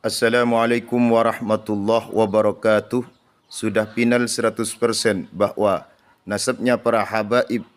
Assalamualaikum warahmatullahi wabarakatuh. Sudah final 100% bahwa nasabnya para habaib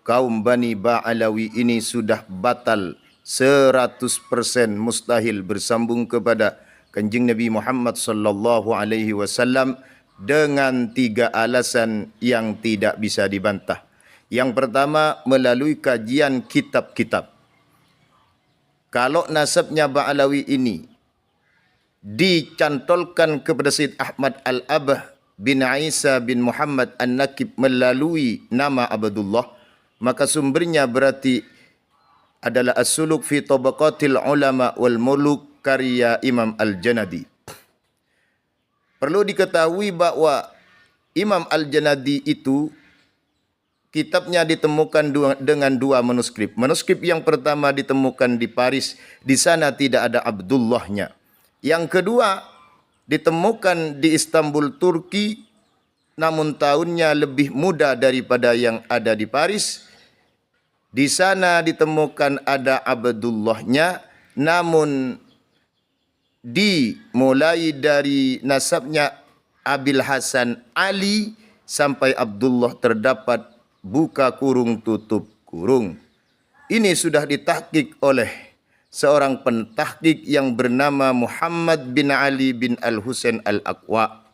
kaum Bani Ba'alawi ini sudah batal 100% mustahil bersambung kepada Kanjeng Nabi Muhammad sallallahu alaihi wasallam dengan 3 alasan yang tidak bisa dibantah. Yang pertama, melalui kajian kitab-kitab. Kalau nasabnya Ba'alawi ini dicantolkan kepada Syed Ahmad Al-Abah bin Isa bin Muhammad An-Nakib melalui nama Abdullah, maka sumbernya berarti adalah As-Suluk fi Tabaqatil Ulama wal Muluk karya Imam Al-Janadi. Perlu diketahui bahawa Imam Al-Janadi itu kitabnya ditemukan dengan 2 manuskrip. Manuskrip yang pertama ditemukan di Paris, di sana tidak ada Abdullahnya. Yang kedua ditemukan di Istanbul, Turki, namun tahunnya lebih muda daripada yang ada di Paris. Di sana ditemukan ada Abdullahnya, namun dimulai dari nasabnya Abil Hasan Ali sampai Abdullah terdapat buka kurung tutup kurung. Ini sudah ditahqiq oleh seorang pentahqiq yang bernama Muhammad bin Ali bin Al-Husain Al-Aqwa.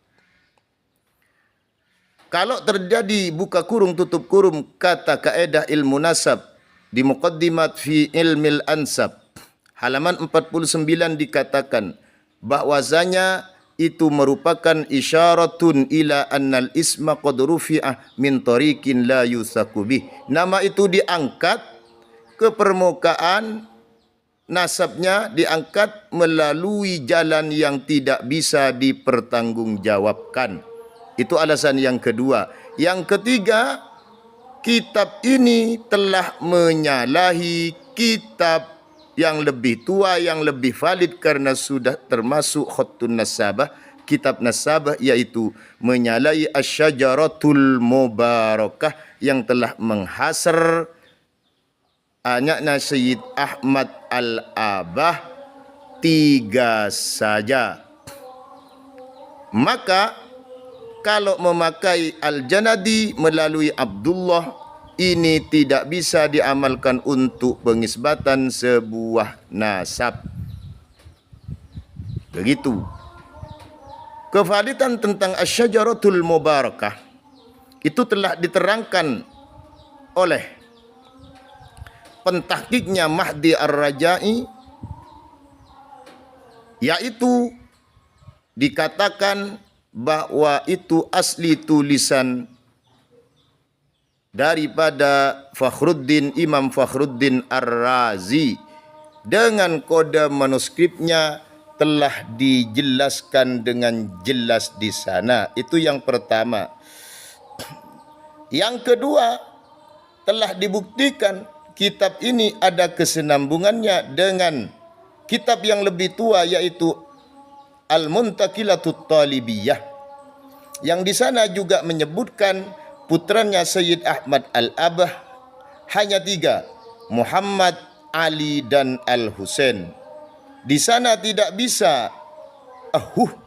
Kalau terjadi buka kurung tutup kurung, kata kaedah ilmu nasab di Muqaddimat fi Ilmil Ansab halaman 49 dikatakan bahwasanya itu merupakan isyaratun ila annal isma qad rufi'ah min tariqin la yusaku bih. Nama itu diangkat ke permukaan, nasabnya diangkat melalui jalan yang tidak bisa dipertanggungjawabkan. Itu alasan yang kedua. Yang ketiga, kitab ini telah menyalahi kitab yang lebih tua, yang lebih valid karena sudah termasuk khattun nasabah, kitab nasabah, yaitu menyalahi Asy-Syajaratul Mubarakah yang telah menghasar anaknya Syed Ahmad Al-Abah 3 saja. Maka kalau memakai Al-Janadi melalui Abdullah, ini tidak bisa diamalkan untuk pengisbatan sebuah nasab. Begitu. Kevalidan tentang Asy-Syajaratul Mubarakah itu telah diterangkan oleh pentahqiqnya Mahdi Ar-Raja'i, yaitu dikatakan bahwa itu asli tulisan daripada Imam Fakhruddin Ar-Razi. Dengan kode manuskripnya telah dijelaskan dengan jelas di sana. Itu yang pertama. Yang kedua, telah dibuktikan kitab ini ada kesinambungannya dengan kitab yang lebih tua, yaitu Al-Muntaqilatut Talibiyah, yang di sana juga menyebutkan putranya Syed Ahmad Al-Abah hanya 3, Muhammad, Ali dan Al-Husain. Di sana tidak bisa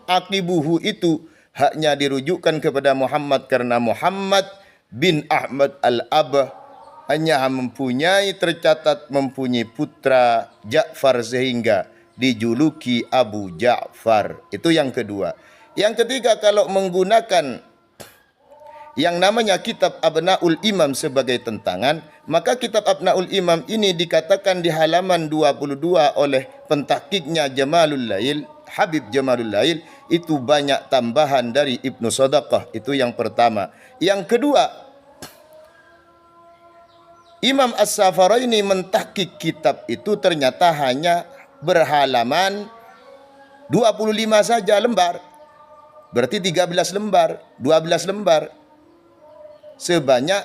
akibuhu itu haknya dirujukkan kepada Muhammad karena Muhammad bin Ahmad Al-Abah hanya tercatat mempunyai putra Ja'far sehingga dijuluki Abu Ja'far. Itu yang kedua. Yang ketiga, kalau menggunakan yang namanya kitab Abnaul Imam sebagai tentangan, maka kitab Abnaul Imam ini dikatakan di halaman 22 oleh pentahqiqnya Jamalul Lail, Habib Jamalul Lail, itu banyak tambahan dari Ibnu Sadaqah. Itu yang pertama. Yang kedua, Imam As-Safaraini mentahqiq kitab itu ternyata hanya berhalaman 25 saja lembar. Berarti 13 lembar, 12 lembar. Sebanyak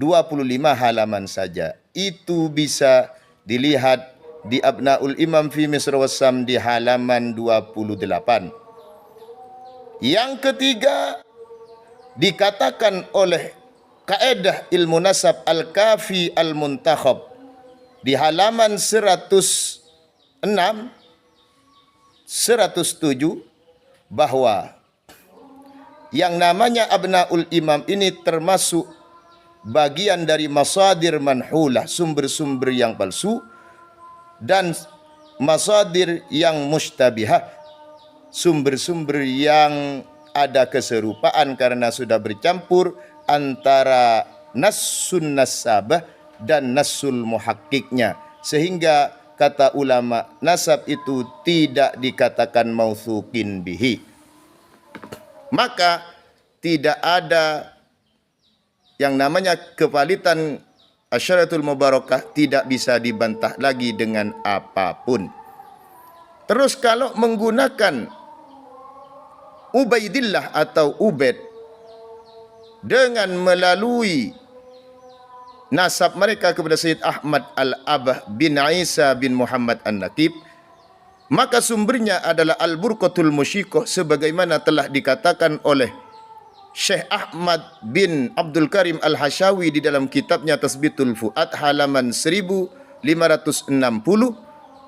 25 halaman saja. Itu bisa dilihat di Abnaul Imam fi Misr Wassam di halaman 28. Yang ketiga, dikatakan oleh kaedah ilmu nasab Al-Kafi Al-Muntakhab di halaman 106 107 bahwa yang namanya abnaul imam ini termasuk bagian dari masadir manhulah, sumber-sumber yang palsu, dan masadir yang mustabihah, sumber-sumber yang ada keserupaan karena sudah bercampur antara nassun nasabah dan nassul muhakkiknya, sehingga kata ulama nasab itu tidak dikatakan mautsuqin bihi. Maka tidak ada yang namanya kevalitan asyaratul mubarakah, tidak bisa dibantah lagi dengan apapun. Terus kalau menggunakan Ubaidillah atau Ubaid dengan melalui nasab mereka kepada Sayyid Ahmad Al-Abah bin Isa bin Muhammad An-Nakib, maka sumbernya adalah Al-Burqatul Musyikoh sebagaimana telah dikatakan oleh Syekh Ahmad bin Abdul Karim Al-Hashawi di dalam kitabnya Tasbitul Fuad halaman 1560,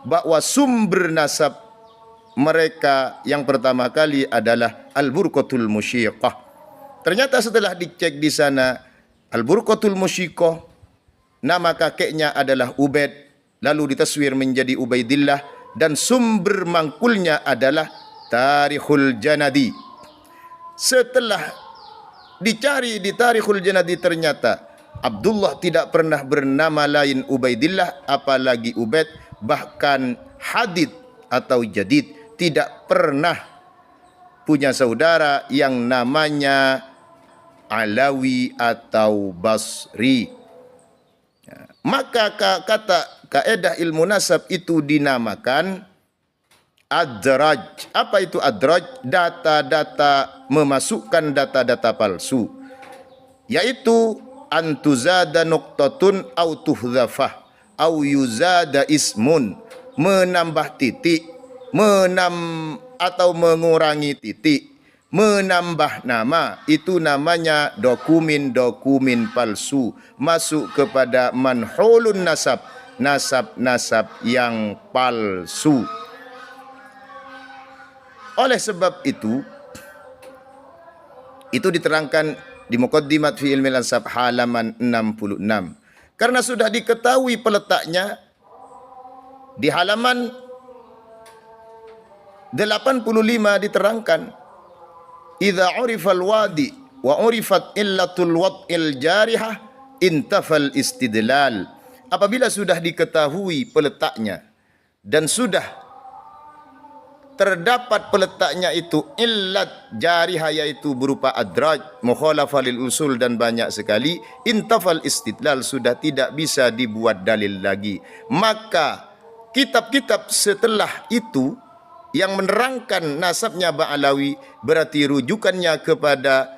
bahwa sumber nasab mereka yang pertama kali adalah Al-Burqatul Musyikoh. Ternyata setelah dicek di sana, Al-Burqatul Musyikoh nama kakeknya adalah Ubaid, lalu ditaswir menjadi Ubaidillah, dan sumber mangkulnya adalah Tarikhul Janadi. Setelah dicari di Tarikhul Janadi, ternyata Abdullah tidak pernah bernama lain Ubaidillah, apalagi Ubaid. Bahkan Hadid atau Jadid tidak pernah punya saudara yang namanya Alawi atau Basri. Maka kata kaedah ilmu nasab itu dinamakan adraj. Apa itu adraj? Data-data, memasukkan data-data palsu, yaitu antuzada nuqtatun au tuhdhafah au yuzada ismun, menambah titik, atau mengurangi titik, menambah nama, itu namanya dokumen-dokumen palsu, masuk kepada manhulun nasab, nasab-nasab yang palsu. Oleh sebab itu diterangkan di Muqaddimat fi Ilmi Al-Ansab halaman 66. Karena sudah diketahui peletaknya di halaman 85 diterangkan, idza urifal wadi wa urifat illatul wad'il jarihah intafal istidlal. Apabila sudah diketahui peletaknya dan sudah terdapat peletaknya itu illat jarihah, yaitu berupa adraj, mukhalafah lil usul dan banyak sekali, intafal istidlal, sudah tidak bisa dibuat dalil lagi. Maka kitab-kitab setelah itu yang menerangkan nasabnya Ba'alawi berarti rujukannya kepada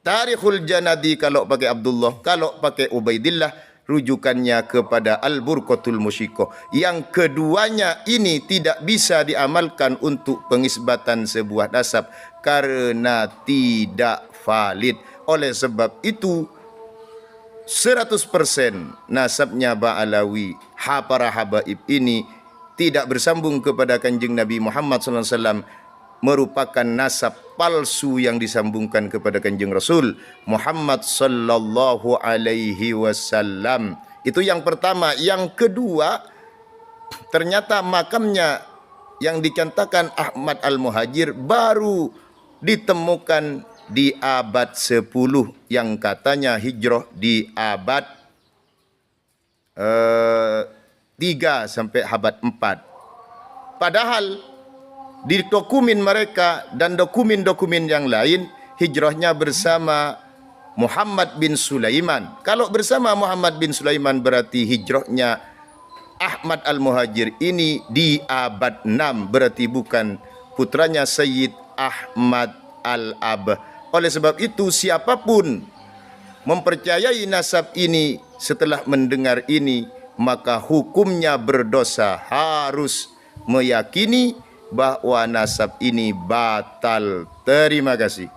Tarikhul Janadi kalau pakai Abdullah, kalau pakai Ubaidillah rujukannya kepada Al-Burqatul Musyikoh. Yang keduanya ini tidak bisa diamalkan untuk pengisbatan sebuah nasab karena tidak valid. Oleh sebab itu 100% nasabnya Ba'alawi, para habaib ini tidak bersambung kepada Kanjeng Nabi Muhammad SAW, merupakan nasab palsu yang disambungkan kepada Kanjeng Rasul Muhammad sallallahu alaihi wasallam. Itu yang pertama. Yang kedua, ternyata makamnya yang dikatakan Ahmad Al-Muhajir baru ditemukan di abad 10, yang katanya hijrah di abad 3 sampai abad 4. Padahal di dokumen mereka dan dokumen-dokumen yang lain, hijrahnya bersama Muhammad bin Sulaiman. Kalau bersama Muhammad bin Sulaiman berarti hijrahnya Ahmad Al-Muhajir ini di abad 6, berarti bukan putranya Sayyid Ahmad Al-Abah. Oleh sebab itu siapapun mempercayai nasab ini setelah mendengar ini, maka hukumnya berdosa, harus meyakini bahwa nasab ini batal. Terima kasih.